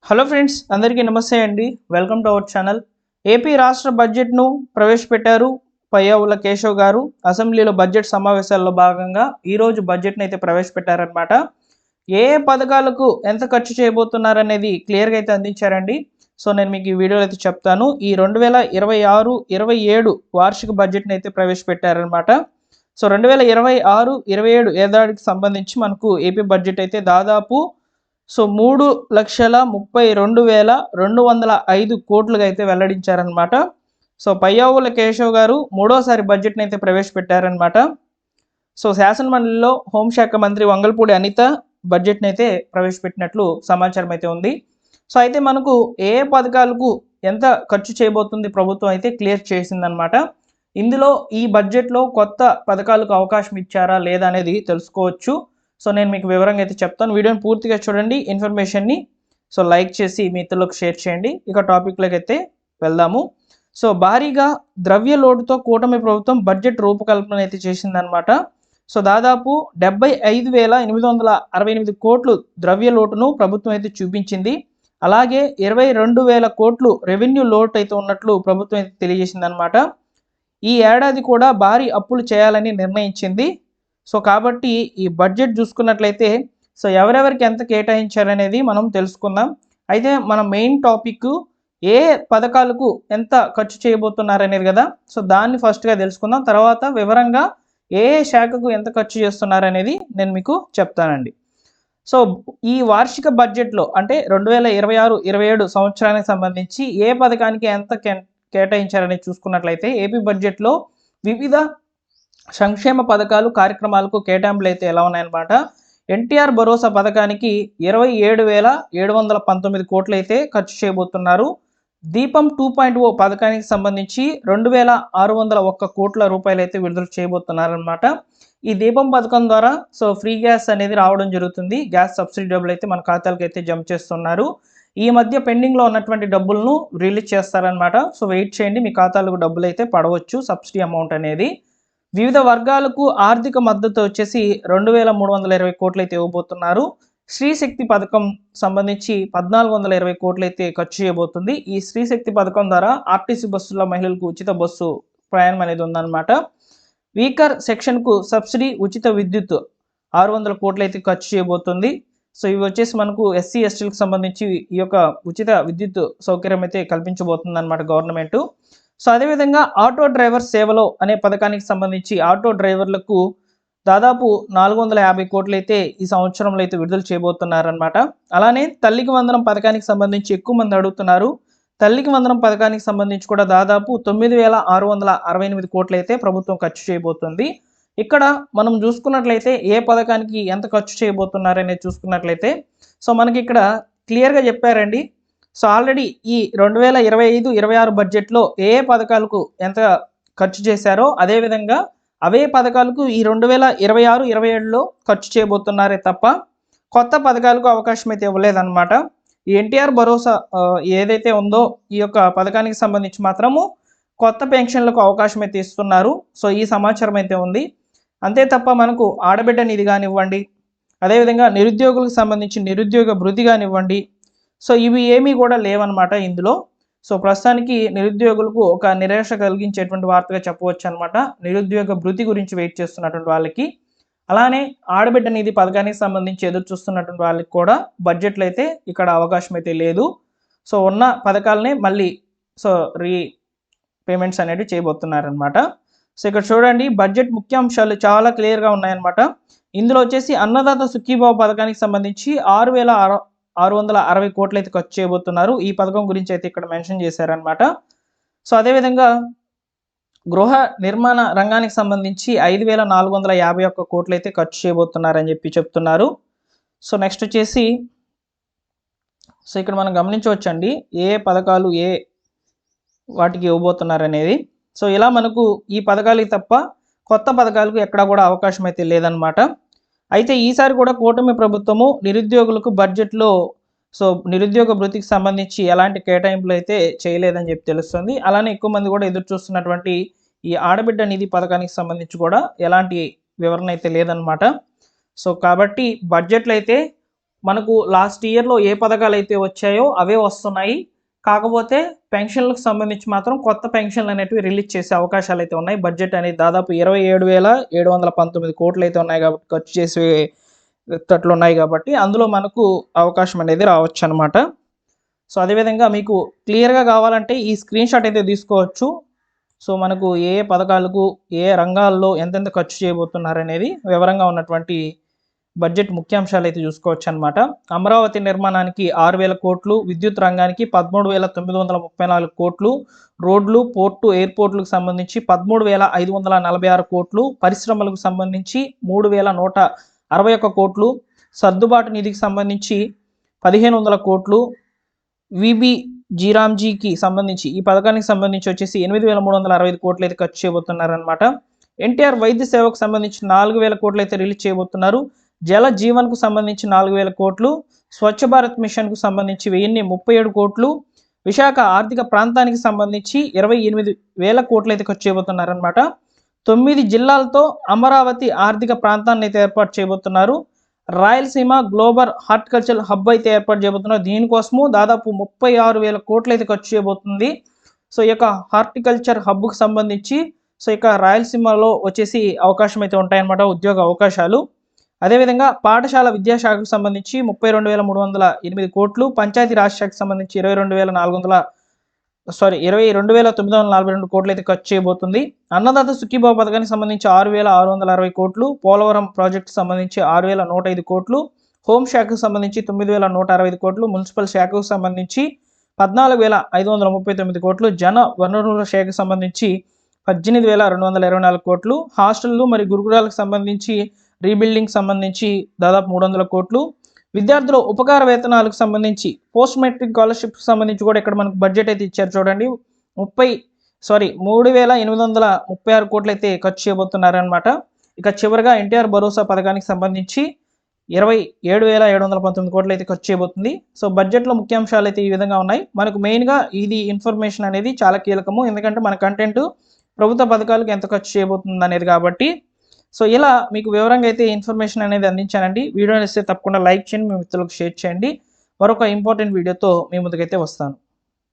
Hello friends, అందరికీ నమస్తే అండి. Welcome to our channel. AP రాష్ట్ర బడ్జెట్ను ప్రవేశపెట్టారు పయ్యావుల కేశవ్ గారు. అసెంబ్లీలో బడ్జెట్ సమావేశాల్లో భాగంగా ఈరోజు బడ్జెట్ని అయితే ప్రవేశపెట్టారనమాట. ఏ పథకాలకు ఎంత ఖర్చు చేయబోతున్నారనేది క్లియర్గా అయితే అందించారండి. సో నేను మీకు ఈ వీడియోలో అయితే చెప్తాను. ఈ 2026-27 వార్షిక బడ్జెట్ని అయితే ప్రవేశపెట్టారనమాట. సో 2026-27 ఏడాదికి సంబంధించి మనకు ఏపీ బడ్జెట్ అయితే దాదాపు 3,32,205 కోట్లుగా అయితే వెల్లడించారనమాట. సో పయ్యావుల కేశవ్ గారు మూడోసారి బడ్జెట్ని అయితే ప్రవేశపెట్టారనమాట. సో శాసనమండలిలో హోంశాఖ మంత్రి వంగల్పూడి అనిత బడ్జెట్ని అయితే ప్రవేశపెట్టినట్లు సమాచారం అయితే ఉంది. సో అయితే మనకు ఏ పథకాలకు ఎంత ఖర్చు చేయబోతుంది ప్రభుత్వం అయితే క్లియర్ చేసిందనమాట. ఇందులో ఈ బడ్జెట్లో కొత్త పథకాలకు అవకాశం ఇచ్చారా లేదా అనేది తెలుసుకోవచ్చు. సో నేను మీకు వివరంగా అయితే చెప్తాను. వీడియోని పూర్తిగా చూడండి, ఇన్ఫర్మేషన్ని సో లైక్ చేసి మీ ఇతరులకు షేర్ చేయండి. ఇక టాపిక్లోకి అయితే వెళ్దాము. సో భారీగా ద్రవ్య లోటుతో కూటమి ప్రభుత్వం బడ్జెట్ రూపకల్పన అయితే చేసిందనమాట. సో దాదాపు 75,868 కోట్లు ద్రవ్య లోటును ప్రభుత్వం అయితే చూపించింది. అలాగే 22,000 కోట్లు రెవెన్యూ లోటు అయితే ఉన్నట్లు ప్రభుత్వం అయితే తెలియజేసిందనమాట. ఈ ఏడాది కూడా భారీ అప్పులు చేయాలని నిర్ణయించింది. సో కాబట్టి ఈ బడ్జెట్ చూసుకున్నట్లయితే సో ఎవరెవరికి ఎంత కేటాయించారనేది మనం తెలుసుకుందాం. అయితే మన మెయిన్ టాపిక్ ఏ పథకాలకు ఎంత ఖర్చు చేయబోతున్నారనేది కదా. సో దాన్ని ఫస్ట్గా తెలుసుకుందాం. తర్వాత వివరంగా ఏ శాఖకు ఎంత ఖర్చు చేస్తున్నారనేది నేను మీకు చెప్తానండి. సో ఈ వార్షిక బడ్జెట్లో అంటే 2026-27 సంవత్సరానికి సంబంధించి ఏ పథకానికి ఎంత కేటాయించారని చూసుకున్నట్లయితే ఏపీ బడ్జెట్లో వివిధ సంక్షేమ పథకాలు కార్యక్రమాలకు కేటాయింపులు అయితే ఎలా ఉన్నాయన్నమాట. ఎన్టీఆర్ భరోసా పథకానికి 27,719 కోట్లు అయితే ఖర్చు చేయబోతున్నారు. దీపం 2.0 పథకానికి సంబంధించి 2,601 కోట్ల రూపాయలు అయితే విడుదల చేయబోతున్నారనమాట. ఈ దీపం పథకం ద్వారా సో ఫ్రీ గ్యాస్ అనేది రావడం జరుగుతుంది. గ్యాస్ సబ్సిడీ డబ్బులు అయితే మన ఖాతాలకు అయితే జమ చేస్తున్నారు. ఈ మధ్య పెండింగ్లో ఉన్నటువంటి డబ్బులను రిలీజ్ చేస్తారనమాట. సో వెయిట్ చేయండి, మీ ఖాతాలకు డబ్బులు అయితే పడవచ్చు సబ్సిడీ అమౌంట్ అనేది. వివిధ వర్గాలకు ఆర్థిక మద్దతు వచ్చేసి 2,320 కోట్లు అయితే ఇవ్వబోతున్నారు. శ్రీశక్తి పథకం సంబంధించి 1,420 కోట్లు అయితే ఖర్చు చేయబోతుంది. ఈ శ్రీశక్తి పథకం ద్వారా ఆర్టీసీ బస్సుల మహిళలకు ఉచిత బస్సు ప్రయాణం అనేది ఉందన్నమాట. వీకర్ సెక్షన్కు సబ్సిడీ, ఉచిత విద్యుత్ 600 కోట్లు అయితే ఖర్చు చేయబోతుంది. సో ఇవి వచ్చేసి మనకు ఎస్సీ ఎస్టీలకు సంబంధించి ఈ యొక్క ఉచిత విద్యుత్ సౌకర్యం అయితే కల్పించబోతుంది అనమాట గవర్నమెంట్. సో అదేవిధంగా ఆటో డ్రైవర్ సేవలో అనే పథకానికి సంబంధించి ఆటో డ్రైవర్లకు దాదాపు 450 కోట్లు అయితే ఈ సంవత్సరంలో అయితే విడుదల చేయబోతున్నారనమాట. అలానే తల్లికి వందనం పథకానికి సంబంధించి ఎక్కువ మంది అడుగుతున్నారు. తల్లికి వందనం పథకానికి సంబంధించి కూడా దాదాపు 9,668 కోట్లు అయితే ప్రభుత్వం ఖర్చు చేయబోతుంది. ఇక్కడ మనం చూసుకున్నట్లయితే ఏ పథకానికి ఎంత ఖర్చు చేయబోతున్నారనేది చూసుకున్నట్లయితే సో మనకి ఇక్కడ క్లియర్గా చెప్పారండి. సో ఆల్రెడీ ఈ 2025-26 బడ్జెట్లో ఏ పథకాలకు ఎంత ఖర్చు చేశారో అదేవిధంగా అవే పథకాలకు ఈ 2026-27లో ఖర్చు చేయబోతున్నారే తప్ప కొత్త పథకాలకు అవకాశం అయితే ఇవ్వలేదన్నమాట. ఈ ఎన్టీఆర్ భరోసా ఏదైతే ఉందో ఈ యొక్క పథకానికి సంబంధించి మాత్రము కొత్త పెన్షన్లకు అవకాశం అయితే ఇస్తున్నారు. సో ఈ సమాచారం అయితే ఉంది. అంతే తప్ప మనకు ఆడబిడ్డ నిధి కానివ్వండి, అదేవిధంగా నిరుద్యోగులకు సంబంధించి నిరుద్యోగ భృతి కానివ్వండి, సో ఇవి ఏమీ కూడా లేవన్నమాట ఇందులో. సో ప్రస్తుతానికి నిరుద్యోగులకు ఒక నిరాశ కలిగించేటువంటి వార్తగా చెప్పవచ్చు అనమాట. నిరుద్యోగ భృతి గురించి వెయిట్ చేస్తున్నటువంటి వాళ్ళకి, అలానే ఆడబిడ్డ నిధి పథకానికి సంబంధించి ఎదురు చూస్తున్నటువంటి వాళ్ళకి కూడా బడ్జెట్లో అయితే ఇక్కడ అవకాశం అయితే లేదు. సో ఉన్న పథకాలనే మళ్ళీ సో పేమెంట్స్ అనేవి చేయబోతున్నారనమాట. సో ఇక్కడ చూడండి, బడ్జెట్ ముఖ్యాంశాలు చాలా క్లియర్గా ఉన్నాయన్నమాట. ఇందులో వచ్చేసి అన్నదాత సుఖీభావ పథకానికి సంబంధించి 6,660 కోట్లు అయితే ఖర్చు చేయబోతున్నారు. ఈ పథకం గురించి అయితే ఇక్కడ మెన్షన్ చేశారనమాట. సో అదేవిధంగా గృహ నిర్మాణ రంగానికి సంబంధించి 5,451 కోట్లు అయితే ఖర్చు చేయబోతున్నారని చెప్తున్నారు. సో నెక్స్ట్ వచ్చేసి సో ఇక్కడ మనం గమనించవచ్చండి ఏ పథకాలు ఏ వాటికి ఇవ్వబోతున్నారు అనేది. సో ఇలా మనకు ఈ పథకాలకి తప్ప కొత్త పథకాలకు ఎక్కడా కూడా అవకాశం అయితే లేదనమాట. అయితే ఈసారి కూడా కూటమి ప్రభుత్వము నిరుద్యోగులకు బడ్జెట్లో సో నిరుద్యోగ భృతికి సంబంధించి ఎలాంటి కేటాయింపులు అయితే చేయలేదని తెలుస్తుంది. అలానే ఎక్కువ మంది కూడా ఎదురు చూస్తున్నటువంటి ఈ ఆడబిడ్డ నిధి పథకానికి సంబంధించి కూడా ఎలాంటి వివరణ అయితే లేదనమాట. సో కాబట్టి బడ్జెట్లో అయితే మనకు లాస్ట్ ఇయర్లో ఏ పథకాలు అయితే వచ్చాయో అవే వస్తున్నాయి. కాకపోతే పెన్షన్లకు సంబంధించి మాత్రం కొత్త పెన్షన్లు అనేటివి రిలీజ్ చేసే అవకాశాలు అయితే ఉన్నాయి. బడ్జెట్ అనేది దాదాపు 27,719 కోట్లు అయితే ఉన్నాయి కాబట్టి ఖర్చు చేసేటట్లు ఉన్నాయి కాబట్టి అందులో మనకు అవకాశం అనేది రావచ్చు అనమాట. సో అదేవిధంగా మీకు క్లియర్గా కావాలంటే ఈ స్క్రీన్ షాట్ అయితే తీసుకోవచ్చు. సో మనకు ఏ పథకాలకు ఏ రంగాల్లో ఎంతెంత ఖర్చు చేయబోతున్నారు అనేది వివరంగా ఉన్నటువంటి బడ్జెట్ ముఖ్యాంశాలు అయితే చూసుకోవచ్చు అనమాట. అమరావతి నిర్మాణానికి 6,000 కోట్లు, విద్యుత్ రంగానికి 13,934 కోట్లు, రోడ్లు, పోర్టు, ఎయిర్పోర్ట్లకు సంబంధించి 13,546 కోట్లు, పరిశ్రమలకు సంబంధించి 3,161 కోట్లు, సర్దుబాటు నిధికి సంబంధించి 1,500 కోట్లు, విబి జీరామ్జీకి సంబంధించి ఈ పథకానికి సంబంధించి వచ్చేసి 8,365 కోట్లు అయితే ఖర్చు చేయబోతున్నారనమాట. ఎన్టీఆర్ వైద్య సేవకు సంబంధించి 4,000 కోట్లు అయితే రిలీజ్ చేయబోతున్నారు. జల జీవన్కు సంబంధించి 4,000 కోట్లు, స్వచ్ఛ భారత్ మిషన్కు సంబంధించి 1,037 కోట్లు, విశాఖ ఆర్థిక ప్రాంతానికి సంబంధించి 28,000 కోట్లు అయితే ఖర్చు చేయబోతున్నారనమాట. 9 జిల్లాలతో అమరావతి ఆర్థిక ప్రాంతాన్ని అయితే ఏర్పాటు చేయబోతున్నారు. రాయలసీమ గ్లోబల్ హార్టికల్చర్ హబ్ అయితే ఏర్పాటు చేయబోతున్నారు. దీనికోసము దాదాపు 36,000 కోట్లు అయితే ఖర్చు చేయబోతుంది. సో ఈ యొక్క హార్టికల్చర్ హబ్కు సంబంధించి సో ఇక రాయలసీమలో వచ్చేసి అవకాశం అయితే ఉంటాయన్నమాట, ఉద్యోగ అవకాశాలు. అదేవిధంగా పాఠశాల విద్యాశాఖకు సంబంధించి 32,308 కోట్లు, పంచాయతీరాజ్ శాఖకు సంబంధించి 22,942 కోట్లు అయితే ఖర్చు చేయబోతుంది. అన్నదాత సుఖీభావ పథకానికి సంబంధించి 6,660 కోట్లు, పోలవరం ప్రాజెక్టు సంబంధించి 6,105 కోట్లు, హోంశాఖకు సంబంధించి 9,165 కోట్లు, మున్సిపల్ శాఖకు సంబంధించి 14,539 కోట్లు, జన వనరుల శాఖకు సంబంధించి 18,224 కోట్లు, హాస్టళ్లు మరియు గురుకులాలకు సంబంధించి రీబిల్డింగ్ సంబంధించి దాదాపు 300 కోట్లు, విద్యార్థుల ఉపకార వేతనాలకు సంబంధించి పోస్ట్ మెట్రిక్ స్కాలర్షిప్కి సంబంధించి కూడా ఇక్కడ మనకు బడ్జెట్ అయితే ఇచ్చారు చూడండి. 3,836 కోట్లు అయితే ఖర్చు చేయబోతున్నారనమాట. ఇక చివరిగా ఎన్టీఆర్ భరోసా పథకానికి సంబంధించి 27,719 కోట్లు అయితే ఖర్చు చేయబోతుంది. సో బడ్జెట్లో ముఖ్యాంశాలు అయితే ఈ విధంగా ఉన్నాయి. మనకు మెయిన్గా ఇది ఇన్ఫర్మేషన్ అనేది చాలా కీలకము, ఎందుకంటే మన కంటెంట్ ప్రభుత్వ పథకాలకు ఎంత ఖర్చు చేయబోతుంది అనేది కాబట్టి. సో ఇలా మీకు వివరంగా అయితే ఇన్ఫర్మేషన్ అనేది అందించానండి. వీడియో ఇస్తే తప్పకుండా లైక్ చేయండి, మీ మిత్రులకు షేర్ చేయండి. మరొక ఇంపార్టెంట్ వీడియోతో మీ ముందుకైతే వస్తాను.